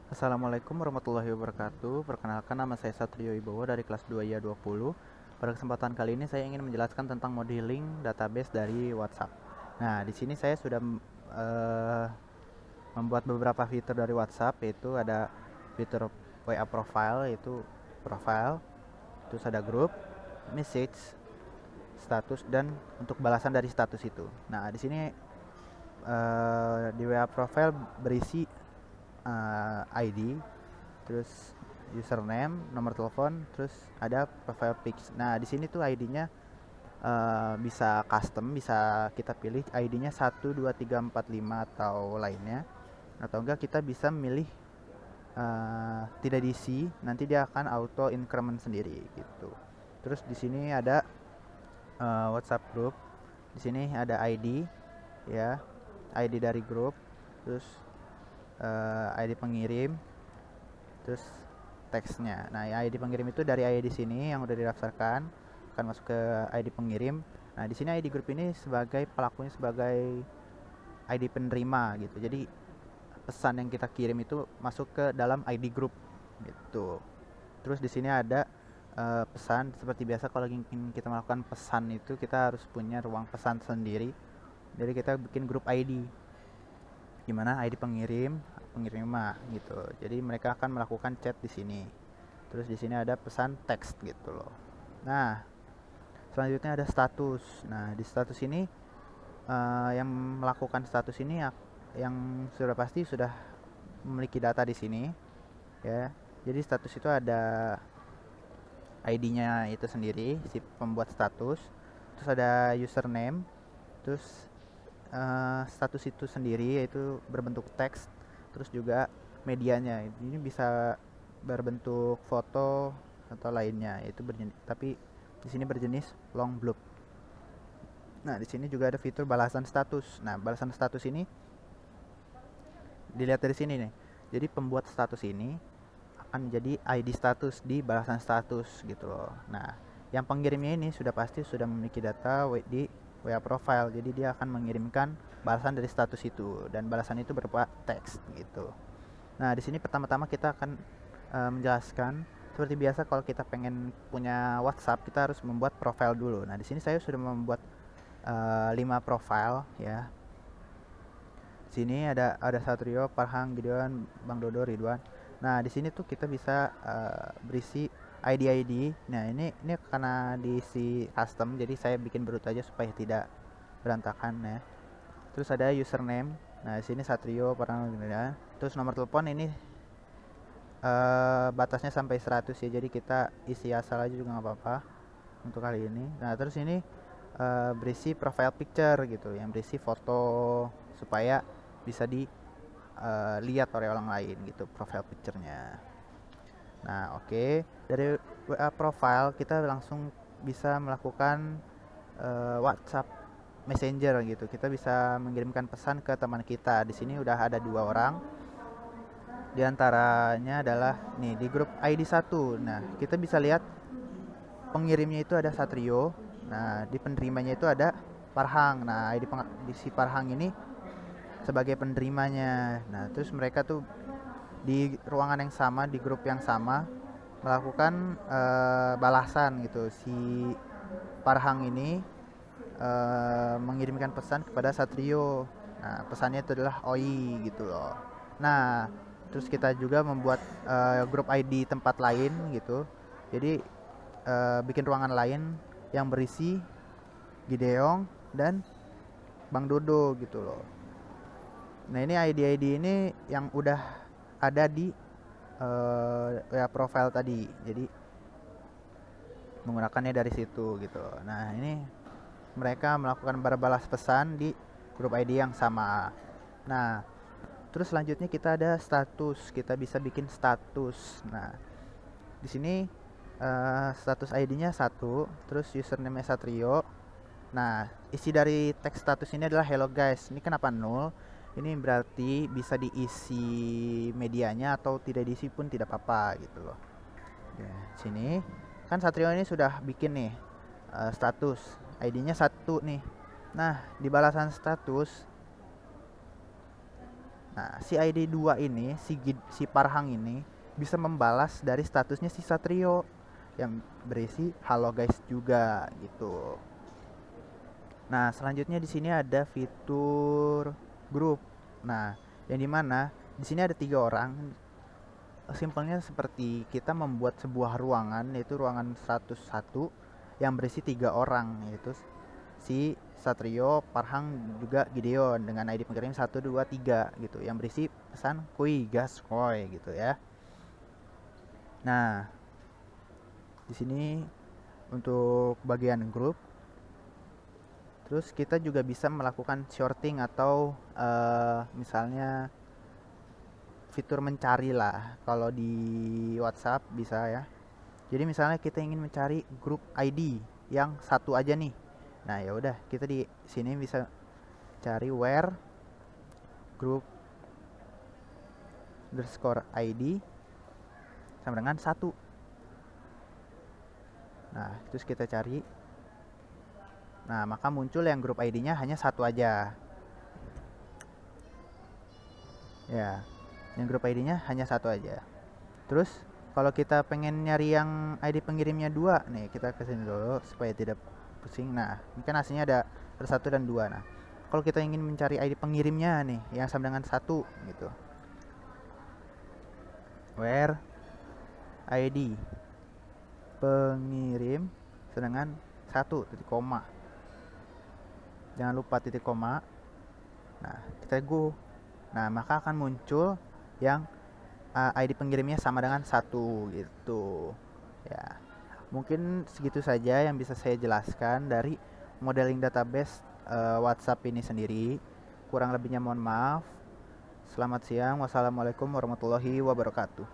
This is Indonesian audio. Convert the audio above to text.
Assalamualaikum warahmatullahi wabarakatuh. Perkenalkan, nama saya Satrio Ibowo dari kelas 2 IA 20. Pada kesempatan kali ini saya ingin menjelaskan tentang modeling database dari WhatsApp. Nah, di sini saya sudah eh, membuat beberapa fitur dari WhatsApp, yaitu ada fitur WA profile, yaitu profile, terus ada grup, message, status, dan untuk balasan dari status itu. Nah, di sini di WA profile berisi ID, terus username, nomor telepon, terus ada profile pics. Nah, di sini tuh ID-nya bisa custom, bisa kita pilih ID-nya 1 2 3 4 5 atau lainnya. Atau enggak kita bisa memilih tidak diisi, nanti dia akan auto increment sendiri gitu. Terus di sini ada WhatsApp group. Di sini ada ID ya, ID dari grup, terus ID pengirim, terus teksnya. Nah, ID pengirim itu dari ID sini yang udah didaftarkan akan masuk ke ID pengirim. Nah, di sini ID grup ini sebagai pelakunya sebagai ID penerima gitu. Jadi pesan yang kita kirim itu masuk ke dalam ID grup gitu. Terus di sini ada pesan seperti biasa kalau ingin kita melakukan pesan itu kita harus punya ruang pesan sendiri. Jadi kita bikin grup ID. Gimana ID pengirim, pengirimah gitu. Jadi mereka akan melakukan chat di sini. Terus di sini ada pesan teks gitu loh. Nah, selanjutnya ada status. Nah, di status ini yang melakukan status ini yang sudah pasti sudah memiliki data di sini ya. Jadi status itu ada ID-nya itu sendiri si pembuat status. Terus ada username, terus status itu sendiri yaitu berbentuk teks, terus juga medianya ini bisa berbentuk foto atau lainnya, yaitu berjenis, tapi di sini berjenis long blob. Nah, di sini juga ada fitur balasan status. Nah, balasan status ini dilihat dari sini nih. Jadi pembuat status ini akan menjadi ID status di balasan status gitu loh. Nah, yang pengirimnya ini sudah pasti sudah memiliki data di WA profile. Jadi dia akan mengirimkan balasan dari status itu dan balasan itu berupa teks gitu. Nah, di sini pertama-tama kita akan menjelaskan seperti biasa kalau kita pengen punya WhatsApp kita harus membuat profile dulu. Nah, di sini saya sudah membuat 5 profile ya. Sini ada Satrio, Parhang, Gideon, Bang Dodo, Ridwan. Nah, di sini tuh kita bisa berisi ID-ID. Nah, ini karena diisi custom, jadi saya bikin berut aja supaya tidak berantakan ya. Terus ada username. Nah, di sini Satrio, Parhang, Gideon. Terus nomor telepon ini batasnya sampai 100 ya. Jadi kita isi asal aja juga nggak apa-apa untuk kali ini. Nah, terus ini berisi profile picture gitu, yang berisi foto supaya bisa dilihat oleh orang lain gitu profile picture-nya. Nah, oke. Dari WA profile kita langsung bisa melakukan WhatsApp Messenger gitu. Kita bisa mengirimkan pesan ke teman kita. Di sini udah ada 2 orang. Di antaranya adalah nih di grup ID 1. Nah, kita bisa lihat pengirimnya itu ada Satrio. Nah, di penerimanya itu ada Parhang. Nah, di si Parhang ini sebagai penerimanya. Nah, terus mereka tuh di ruangan yang sama, di grup yang sama melakukan balasan gitu. Si Parhang ini mengirimkan pesan kepada Satrio. Nah, pesannya itu adalah OI gitu loh. Nah, terus kita juga membuat grup ID tempat lain gitu. Jadi bikin ruangan lain yang berisi Gideong dan Bang Dodo gitu loh. Nah, ini ID-ID ini yang udah ada di ya profile tadi. Jadi menggunakannya dari situ gitu. Nah, ini mereka melakukan balas pesan di grup ID yang sama. Nah, terus selanjutnya kita ada status. Kita bisa bikin status. Nah, di sini status ID-nya 1, terus username Satrio. Nah, isi dari teks status ini adalah hello guys. Ini kenapa 0? Ini berarti bisa diisi medianya atau tidak diisi pun tidak apa-apa gitu loh. Ya, sini kan Satrio ini sudah bikin nih status. ID-nya 1 nih. Nah, di balasan status, Nah, si ID 2 ini, si Parhang ini bisa membalas dari statusnya si Satrio yang berisi halo guys juga gitu. Nah, selanjutnya di sini ada fitur grup. Nah, yang dimana di sini ada 3 orang. Simpelnya seperti kita membuat sebuah ruangan, yaitu ruangan 101 yang berisi 3 orang, yaitu si Satrio, Parhang, juga Gideon dengan ID pengirim 123 gitu, yang berisi pesan kui gas koi gitu ya. Nah, di sini untuk bagian grup, terus kita juga bisa melakukan sorting atau misalnya fitur mencari lah kalau di WhatsApp bisa ya. Jadi misalnya kita ingin mencari grup ID yang satu aja nih. Nah, ya udah kita di sini bisa cari where group underscore ID sama dengan 1. Nah, terus kita cari. Nah, maka muncul yang grup ID-nya hanya 1 aja. Ya, yang grup ID-nya hanya 1 aja. Terus kalau kita pengen nyari yang ID pengirimnya 2 nih, kita kesini dulu supaya tidak pusing. Nah, ini kan aslinya ada 1 dan 2. Nah, kalau kita ingin mencari ID pengirimnya nih yang sama dengan 1 gitu, where ID pengirim sedangkan 1 titik koma, jangan lupa titik koma. Nah, kita go. Nah, maka akan muncul yang ID pengirimnya sama dengan 1 gitu ya. Mungkin segitu saja yang bisa saya jelaskan dari modeling database WhatsApp ini sendiri. Kurang lebihnya mohon maaf. Selamat siang. Wassalamualaikum warahmatullahi wabarakatuh.